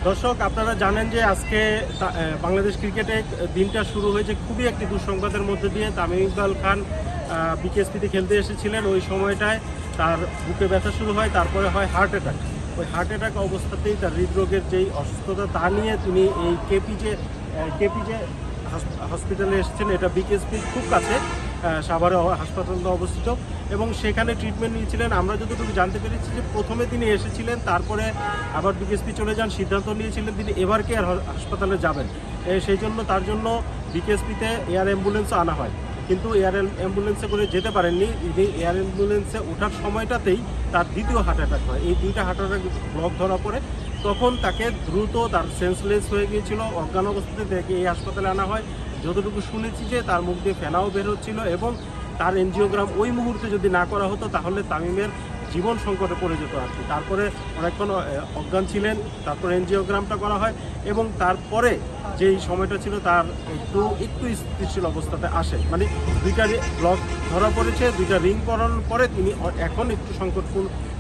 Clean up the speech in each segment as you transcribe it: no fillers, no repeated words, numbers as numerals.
দর্শক, আপনারা জানেন যে আজকে বাংলাদেশ ক্রিকেটে দিনটা শুরু হয়েছে খুবই একটি দুঃসংবাদের মধ্যে দিয়ে। তামিম ইকবাল খান বিকেএসপিতে খেলতে এসেছিলেন, ওই সময়টায় তার বুকে ব্যথা শুরু হয়, তারপরে হয় হার্ট অ্যাটাক। ওই হার্ট অ্যাটাক অবস্থাতেই তার হৃদরোগের যেই অসুস্থতা তা নিয়ে তিনি এই কেপিজে হসপিটালে এসেছেন। এটা বিকেএসপির খুব কাছে, সাভারে হাসপাতালে অবস্থিত, এবং সেখানে ট্রিটমেন্ট নিয়েছিলেন। আমরা যতটুকু জানতে পেরেছি যে প্রথমে তিনি এসেছিলেন, তারপরে আবার বিকেএসপি চলে যান, সিদ্ধান্ত নিয়েছিলেন তিনি এবার কেয়ার হাসপাতালে যাবেন। সেই জন্য তার জন্য বিকেএসপিতে এয়ার অ্যাম্বুলেন্সও আনা হয়, কিন্তু এয়ার অ্যাম্বুলেন্সে করে যেতে পারেননি। তিনি এয়ার অ্যাম্বুলেন্সে ওঠার সময়টাতেই তার দ্বিতীয় হার্ট অ্যাটাক হয়। এই দুইটা হার্ট অ্যাটাক ব্লক ধরা পড়ে, তখন তাকে দ্রুত, তার সেন্সলেস হয়ে গিয়েছিল, অজ্ঞান অবস্থাতে তাকে এই হাসপাতালে আনা হয়। যতটুকু শুনেছি যে তার মুখ দিয়ে ফেনাও বের হচ্ছিল, এবং তার এনজিওগ্রাম ওই মুহূর্তে যদি না করা হতো তাহলে তামিমের জীবন সংকটে পড়ে যেত আর কি। তারপরে অনেকক্ষণ অজ্ঞান ছিলেন, তারপরে এনজিওগ্রামটা করা হয়, এবং তারপরে যেই সময়টা ছিল তার একটু স্থিতিশীল অবস্থাতে আসে। মানে দুইটা ব্লক ধরা পড়েছে, দুইটা রিং পরানোর পরে তিনি এখন একটু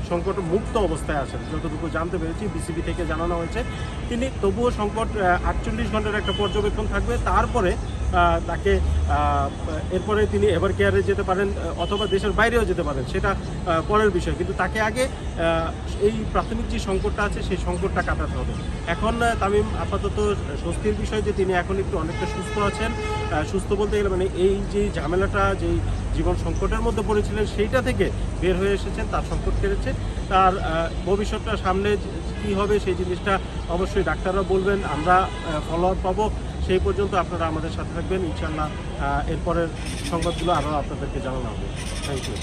সংকট মুক্ত অবস্থায় আছেন, যতটুকু জানতে পেরেছি বিসিবি থেকে জানানো হয়েছে। তিনি তবুও সংকট 48 ঘন্টার একটা পর্যবেক্ষণ থাকবে, তারপরে তাকে এরপরে তিনি এভার কেয়ারে যেতে পারেন অথবা দেশের বাইরেও যেতে পারেন, সেটা পরের বিষয়। কিন্তু তাকে আগে এই প্রাথমিক যে সংকটটা আছে সেই সংকটটা কাটাতে হবে। এখন তামিম আপাতত স্বস্তির বিষয় যে তিনি এখন একটু অনেকটা সুস্থ আছেন। সুস্থ বলতে গেলে মানে এই যে ঝামেলাটা, যেই জীবন সংকটের মধ্যে পড়েছিলেন সেইটা থেকে বের হয়ে এসেছেন, তার সংকট কেটেছে। তার ভবিষ্যৎটা সামনে কী হবে সেই জিনিসটা অবশ্যই ডাক্তাররা বলবেন, আমরা ফলো আপ পাবো। সেই পর্যন্ত আপনারা আমাদের সাথে থাকবেন, ইনশাআল্লাহ এরপরের সংবাদগুলো আরও আপনাদেরকে জানানো হবে। Thank you.